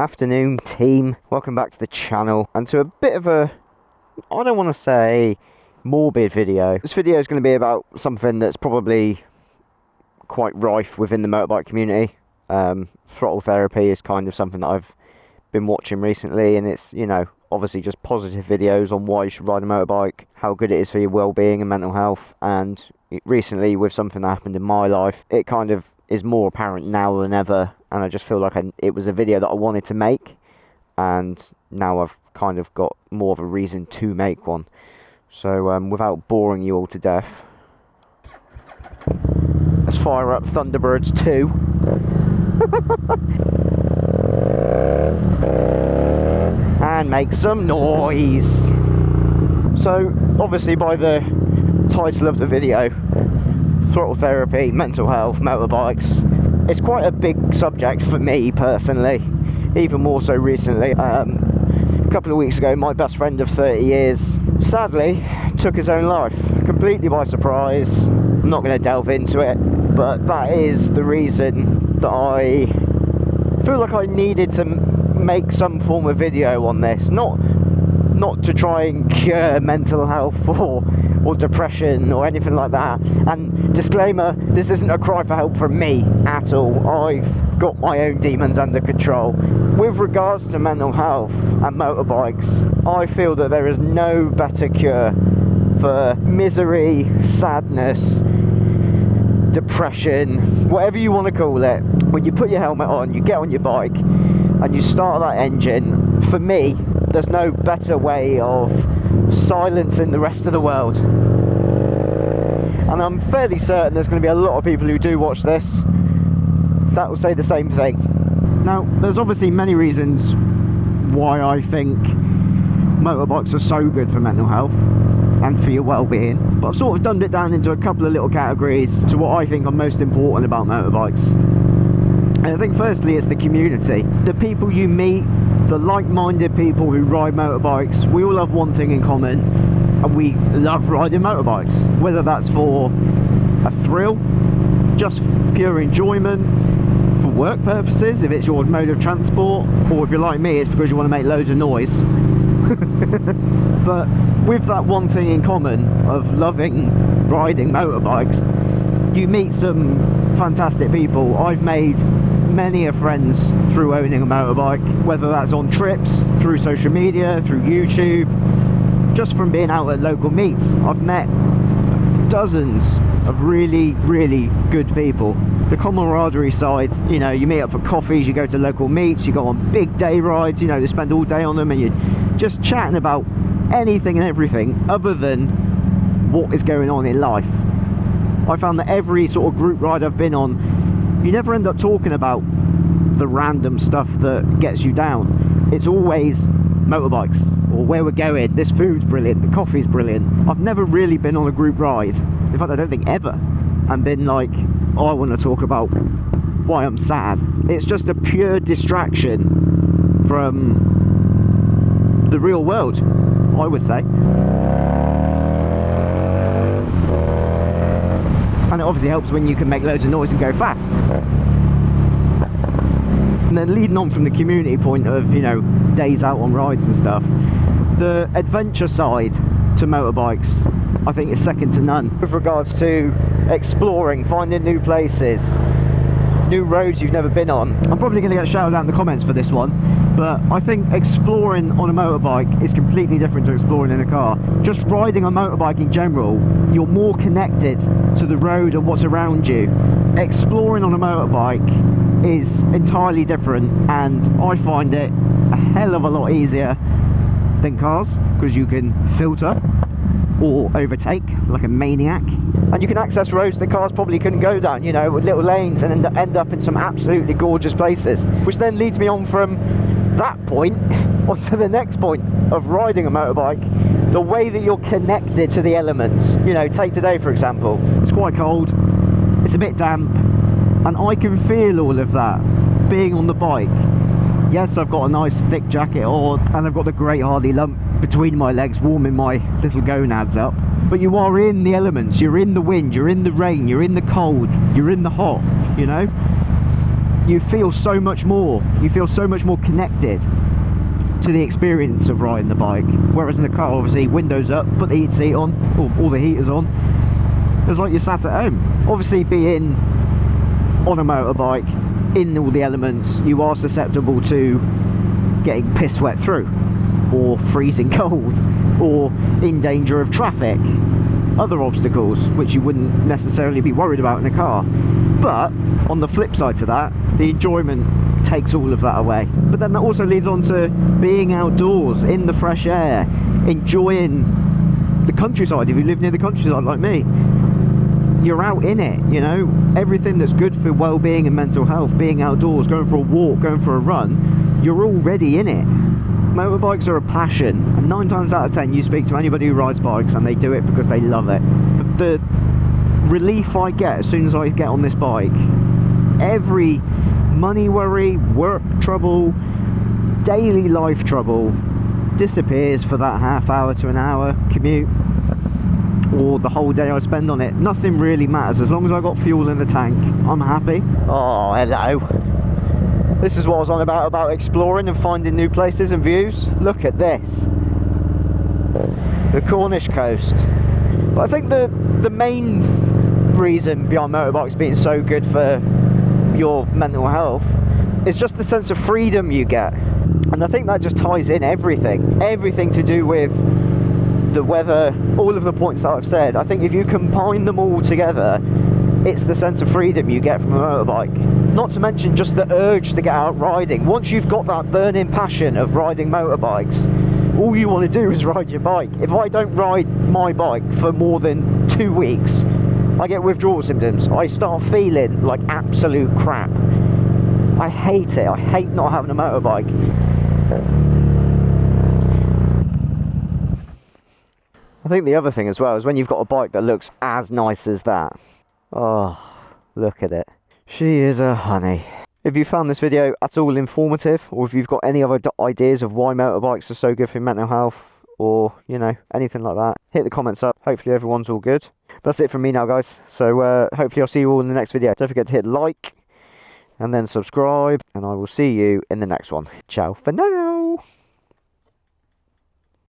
Afternoon team, welcome back to the channel and to a bit of a, I don't want to say morbid video. This video is going to be about something that's probably quite rife within the motorbike community. Throttle therapy is kind of something that I've been watching recently, and it's, you know, obviously just positive videos on why you should ride a motorbike, how good it is for your well-being and mental health. And recently, with something that happened in my life, it kind of is more apparent now than ever, and I just feel like it was a video that I wanted to make, and now I've kind of got more of a reason to make one. So without boring you all to death, let's fire up Thunderbirds 2. And make some noise. So obviously, by the title of the video, throttle therapy, mental health, motorbikes, it's quite a big subject for me personally, even more so recently. A couple of weeks ago, my best friend of 30 years sadly took his own life, completely by surprise. I'm not going to delve into it, but that is the reason that I feel like I needed to make some form of video on this. Not to try and cure mental health or depression or anything like that. And disclaimer, this isn't a cry for help from me at all. I've got my own demons under control. With regards to mental health and motorbikes, I feel that there is no better cure for misery, sadness, depression, whatever you want to call it. When you put your helmet on, you get on your bike and you start that engine, for me, there's no better way of silencing the rest of the world. And I'm fairly certain there's going to be a lot of people who do watch this that will say the same thing. Now, there's obviously many reasons why I think motorbikes are so good for mental health and for your well-being, but I've sort of dumbed it down into a couple of little categories to what I think are most important about motorbikes. And I think firstly it's the community, the people you meet, the like-minded people who ride motorbikes. We all have one thing in common, and we love riding motorbikes, whether that's for a thrill, just pure enjoyment, for work purposes, if it's your mode of transport, or if you're like me, it's because you want to make loads of noise. But with that one thing in common of loving riding motorbikes, you meet some fantastic people. I've made many a friends through owning a motorbike, whether that's on trips, through social media, through YouTube, just from being out at local meets. I've met dozens of really, really good people. The camaraderie side, you know, you meet up for coffees, you go to local meets, you go on big day rides, you know, they spend all day on them, and you're just chatting about anything and everything other than what is going on in life. I found that every sort of group ride I've been on, you never end up talking about the random stuff that gets you down. It's always motorbikes, or where we're going, this food's brilliant, the coffee's brilliant. I've never really been on a group ride, in fact I don't think ever, and been like, oh, I want to talk about why I'm sad. It's just a pure distraction from the real world, I would say. And it obviously helps when you can make loads of noise and go fast. And then leading on from the community point of, you know, days out on rides and stuff, the adventure side to motorbikes, I think, is second to none. With regards to exploring, finding new places, new roads you've never been on. I'm probably going to get shouted out in the comments for this one, but I think exploring on a motorbike is completely different to exploring in a car. Just riding a motorbike in general, you're more connected to the road and what's around you. Exploring on a motorbike is entirely different, and I find it a hell of a lot easier than cars, because you can filter or overtake like a maniac, and you can access roads that cars probably couldn't go down, you know, with little lanes, and end up in some absolutely gorgeous places. Which then leads me on from that point onto the next point of riding a motorbike, the way that you're connected to the elements. You know, take today for example, it's quite cold, it's a bit damp, and I can feel all of that being on the bike. Yes, I've got a nice thick jacket on, and I've got the great Hardy lump between my legs warming my little gonads up, but you are in the elements, you're in the wind, you're in the rain, you're in the cold, you're in the hot, you know. you feel so much more. You feel so much more connected to the experience of riding the bike. Whereas in the car, obviously, windows up, put the heat seat on, or all the heaters on. It's like you're sat at home. Obviously, being on a motorbike, in all the elements, you are susceptible to getting piss wet through, or freezing cold, or in danger of traffic, other obstacles which you wouldn't necessarily be worried about in a car. But on the flip side to that, the enjoyment takes all of that away. But then that also leads on to being outdoors in the fresh air, enjoying the countryside. If you live near the countryside like me, you're out in it, you know, everything that's good for well-being and mental health, being outdoors, going for a walk, going for a run, you're already in it. Motorbikes are a passion, and 9 times out of 10 you speak to anybody who rides bikes and they do it because they love it. The relief I get as soon as I get on this bike, every money worry, work trouble, daily life trouble disappears for that half hour to an hour commute, or the whole day I spend on it. Nothing really matters. As long as I got fuel in the tank, I'm happy. Oh, hello. This is what I was on about exploring and finding new places and views. Look at this. The Cornish coast. But I think the main reason behind motorbikes being so good for your mental health is just the sense of freedom you get. And I think that just ties in everything. Everything to do with the weather, all of the points that I've said. I think if you combine them all together, it's the sense of freedom you get from a motorbike. Not to mention just the urge to get out riding. Once you've got that burning passion of riding motorbikes, all you want to do is ride your bike. If I don't ride my bike for more than 2 weeks, I get withdrawal symptoms. I start feeling like absolute crap. I hate it. I hate not having a motorbike. I think the other thing as well is when you've got a bike that looks as nice as that. Oh, look at it. She is a honey. If you found this video at all informative, or if you've got any other ideas of why motorbikes are so good for mental health, or, you know, anything like that, hit the comments up. Hopefully everyone's all good. That's it from me now, guys. So hopefully I'll see you all in the next video. Don't forget to hit like and then subscribe, and I will see you in the next one. Ciao for now.